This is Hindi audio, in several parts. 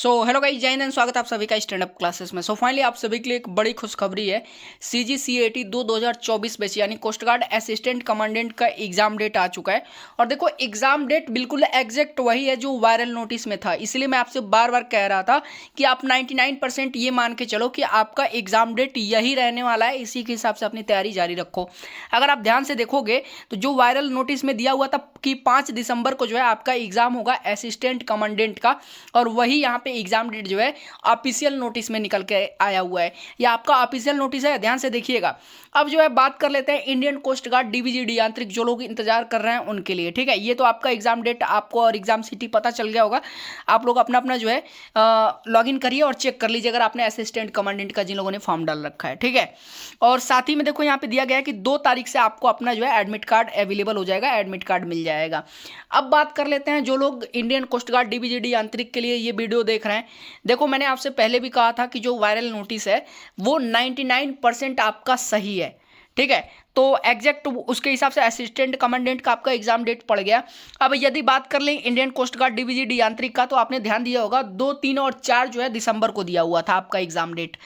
हेलो गाइस, जय हिंद, स्वागत है आप सभी का स्टैंड अप क्लासेस में। फाइनली आप सभी के लिए एक बड़ी खुशखबरी है। CGCAT 2024 बैच यानी कोस्ट गार्ड असिस्टेंट कमांडेंट का एग्जाम डेट आ चुका है। और देखो एग्जाम डेट बिल्कुल एग्जैक्ट वही है जो वायरल नोटिस में था, इसलिए मैं आपसे बार बार कह रहा था कि आप 99% ये मान के चलो कि आपका एग्जाम डेट यही रहने वाला है। इसी के हिसाब से अपनी तैयारी जारी रखो। अगर आप ध्यान से देखोगे तो जो वायरल नोटिस में दिया हुआ था कि 5 दिसंबर को जो है आपका एग्जाम होगा असिस्टेंट कमांडेंट का, और वही यहाँ पे एग्जाम डेट जो है ऑफिशियल नोटिस में निकल के आया हुआ है। ये आपका ऑफिशियल नोटिस है, ध्यान से देखिएगा। अब जो है बात कर लेते हैं इंडियन कोस्ट गार्ड DVGD यांत्रिक जो लोग इंतजार कर रहे हैं उनके लिए। ठीक है, ये तो आपका एग्जाम डेट आपको और एग्जाम सिटी पता चल गया होगा। आप लोग अपना अपना जो है लॉगिन करिए और चेक कर लीजिए अगर आपने असिस्टेंट कमांडेंट का जिन लोगों ने फॉर्म डाल रखा है। ठीक है, और साथ ही में देखो यहाँ पे दिया गया है कि 2 तारीख से आपको अपना जो है एडमिट कार्ड अवेलेबल हो जाएगा, एडमिट कार्ड मिल जाएगा। अब बात कर लेते हैं जो लोग इंडियन कोस्ट गार्ड DVGD यांत्रिक के लिए ये वीडियो देख रहे हैं। देखो मैंने आपसे पहले भी कहा था कि जो वायरल नोटिस है वो 99% आपका सही है। ठीक है, तो एग्जैक्ट उसके हिसाब से असिस्टेंट कमांडेंट का आपका एग्जाम डेट पड़ गया। अब यदि बात कर लें इंडियन कोस्ट गार्ड DVGD यांत्रिक का, तो आपने ध्यान दिया होगा 2, 3 और 4 जो है दिसंबर को दिया हुआ था आपका एग्जाम डेट।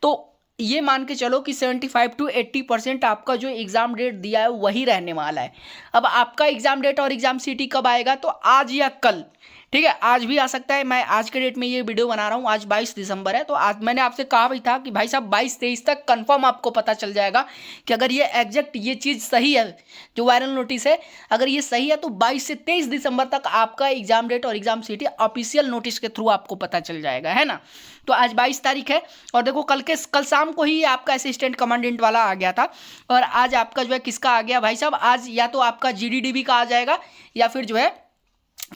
तो ये मान के चलो कि 75 to 80% आपका जो एग्जाम डेट दिया है वही रहने वाला है। अब आपका एग्जाम डेट और एग्जाम सिटी कब आएगा, तो आज या कल। ठीक है, आज भी आ सकता है। मैं आज के डेट में ये वीडियो बना रहा हूँ, आज 22 दिसंबर है, तो आज मैंने आपसे कहा भी था कि भाई साहब 22-23 तक कंफर्म आपको पता चल जाएगा कि अगर ये एग्जैक्ट ये चीज़ सही है, जो वायरल नोटिस है अगर ये सही है, तो 22 से 23 दिसंबर तक आपका एग्जाम डेट और एग्जाम सिटी ऑफिशियल नोटिस के थ्रू आपको पता चल जाएगा, है ना। तो आज 22 तारीख है और देखो कल शाम को ही आपका असिस्टेंट कमांडेंट वाला आ गया था, और आज आपका जो है किसका आ गया भाई साहब, आज या तो आपका GDDB का आ जाएगा या फिर जो है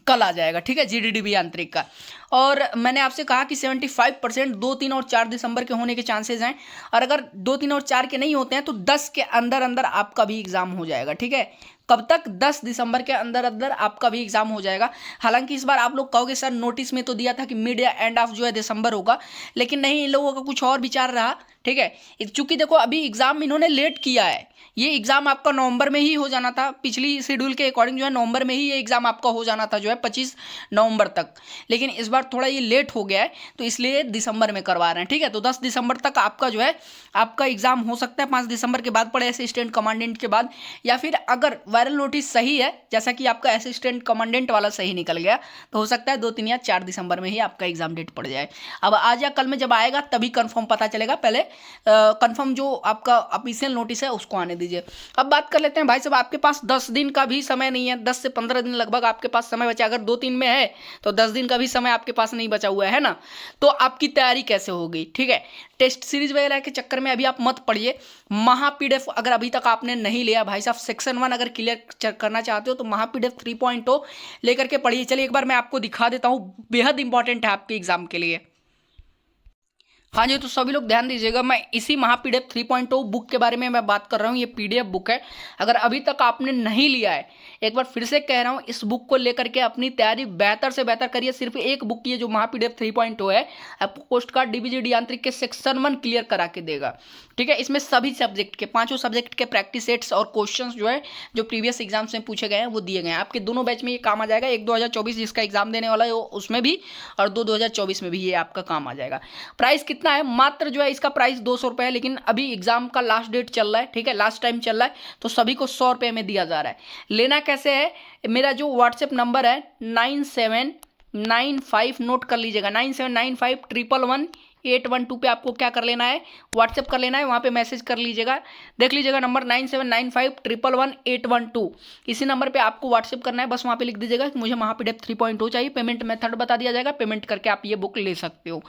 कल आ जाएगा। ठीक है, GDDB यांत्रिक का। और मैंने आपसे कहा कि 75% 2, 3 और 4 दिसंबर के होने के चांसेस हैं, और अगर 2, 3 और 4 के नहीं होते हैं तो 10 के अंदर अंदर आपका भी एग्जाम हो जाएगा। ठीक है, कब तक, 10 दिसंबर के अंदर अंदर आपका भी एग्जाम हो जाएगा। हालांकि इस बार आप लोग कहोगे सर नोटिस में तो दिया था कि मिड या एंड ऑफ जो है दिसंबर होगा, लेकिन नहीं, इन लोगों का कुछ और विचार रहा। ठीक है, चूंकि देखो अभी एग्जाम इन्होंने लेट किया है। ये एग्जाम आपका नवंबर में ही हो जाना था, पिछली शेड्यूल के अकॉर्डिंग जो है नवंबर में ही ये एग्जाम आपका हो जाना था जो है 25 नवंबर तक, लेकिन इस बार थोड़ा ये लेट हो गया है तो इसलिए दिसंबर में करवा रहे हैं। ठीक है, तो 10 दिसंबर तक आपका जो है आपका एग्जाम हो सकता है, 5 दिसंबर के बाद पड़े असिस्टेंट कमांडेंट के बाद, या फिर अगर वायरल नोटिस सही है जैसा कि आपका असिस्टेंट कमांडेंट वाला सही निकल गया तो हो सकता है 2, 3 या 4 दिसंबर में ही आपका एग्जाम डेट पड़ जाए। अब आज या कल में जब आएगा तभी कंफर्म पता चलेगा, पहले कंफर्म जो आपका ऑफिशियल नोटिस है उसको आने दीजिए। अब बात कर लेते हैं भाई साहब, आपके पास 10 दिन का भी समय नहीं है, 10 से 15 दिन लगभग आपके पास समय बचा। अगर 2-3 में है तो 10 दिन का भी समय आपके पास नहीं बचा हुआ है ना, तो आपकी तैयारी कैसे होगी। ठीक है, टेस्ट सीरीज वगैरह के चक्कर में अभी आप मत पढ़िए। महा PDF अगर अभी तक आपने नहीं लिया भाई साहब, सेक्शन 1 अगर क्लियर करना चाहते हो तो महा PDF 3.0 लेकर के पढ़िए। चलिए एक बार मैं आपको दिखा देता हूँ, बेहद इंपॉर्टेंट है आपके एग्जाम के लिए। हाँ जी, तो सभी लोग ध्यान दीजिएगा, मैं इसी महा PDF 3.0 बुक के बारे में मैं बात कर रहा हूँ। ये PDF बुक है, अगर अभी तक आपने नहीं लिया है, एक बार फिर से कह रहा हूँ, इस बुक को लेकर के अपनी तैयारी बेहतर से बेहतर करिए। सिर्फ एक बुक ये जो महा PDF 3.0 है आपको कोस्ट गार्ड DVGD यांत्रिक के सेक्शन 1 क्लियर करा के देगा। ठीक है, इसमें सभी सब्जेक्ट के 5 सब्जेक्ट के प्रैक्टिस सेट्स और क्वेश्चंस जो है जो प्रीवियस एग्जाम्स में पूछे गए हैं वो दिए गए हैं। आपके दोनों बैच में ये काम आ जाएगा, एक 2024 जिसका एग्जाम देने वाला है उसमें भी, और 2024 में भी ये आपका काम आ जाएगा। प्राइस कितना है, मात्र जो है इसका प्राइस 200 रुपये है, लेकिन अभी एग्जाम का लास्ट डेट चल रहा है। ठीक है, लास्ट टाइम चल रहा है, तो सभी को 100 रुपये में दिया जा रहा है। लेना कैसे है, मेरा जो व्हाट्सएप नंबर है 9795, नोट कर लीजिएगा, 9795111812 पे आपको क्या कर लेना है, व्हाट्सएप कर लेना है, वहाँ पे मैसेज कर लीजिएगा। देख लीजिएगा नंबर 9795111812, इसी नंबर पे आपको व्हाट्सएप करना है। बस वहाँ पे लिख दीजिएगा कि मुझे महा PDF 3.0 चाहिए, पेमेंट मेथड बता दिया जाएगा, पेमेंट करके आप ये बुक ले सकते हो।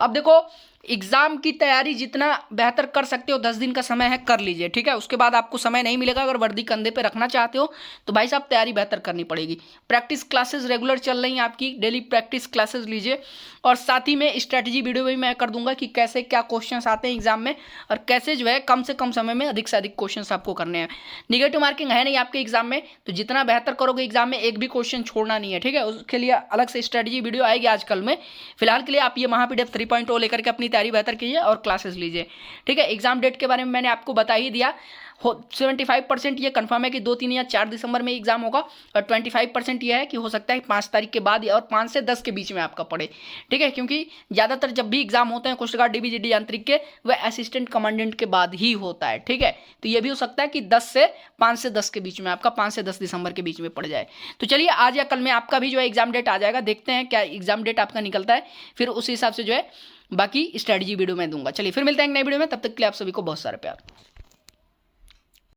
अब देखो एग्जाम की तैयारी जितना बेहतर कर सकते हो, 10 दिन का समय है, कर लीजिए। ठीक है, उसके बाद आपको समय नहीं मिलेगा। अगर वर्दी कंधे पे रखना चाहते हो तो भाई साहब तैयारी बेहतर करनी पड़ेगी। प्रैक्टिस क्लासेस रेगुलर चल रही हैं आपकी, डेली प्रैक्टिस क्लासेस लीजिए, और साथ ही में स्ट्रैटेजी वीडियो भी मैं कर दूंगा कि कैसे क्या क्वेश्चंस आते हैं एग्जाम में, और कैसे जो है कम से कम समय में अधिक से अधिक क्वेश्चंस आपको करने हैं। निगेटिव मार्किंग है नहीं आपके एग्जाम में, तो जितना बेहतर करोगे एग्जाम में एक भी क्वेश्चन छोड़ना नहीं है। ठीक है, उसके लिए अलग से स्ट्रैटेजी वीडियो आएगी आजकल में। फिलहाल के लिए आप ये महा PDF 3.0 लेकर के अपनी तैयारी बेहतर कीजिए और क्लासेस लीजिए। ठीक है, एग्जाम डेट के बारे में मैंने आपको बता ही दिया। 75% ये कंफर्म है कि 2, 3 या 4 दिसंबर में एग्जाम होगा, और 25% ये है कि हो सकता है 5 तारीख के बाद और 5 से 10 के बीच में आपका पड़े। ठीक है, क्योंकि ज़्यादातर जब भी एग्जाम होते हैं कोस्ट गार्ड डीबीजीडी यांत्रिक के, वह असिस्टेंट कमांडेंट के बाद ही होता है। ठीक है, तो ये भी हो सकता है कि 5 से 10 के बीच में आपका 5 से 10 दिसंबर के बीच में पड़ जाए। तो चलिए आज या कल में आपका भी जो है एग्जाम डेट आ जाएगा, देखते हैं क्या एग्जाम डेट आपका निकलता है, फिर उस हिसाब से जो है बाकी स्ट्रेटजी वीडियो में दूंगा। चलिए फिर मिलते हैं एक नई वीडियो में, तब तक के लिए आप सभी को बहुत सारा प्यार।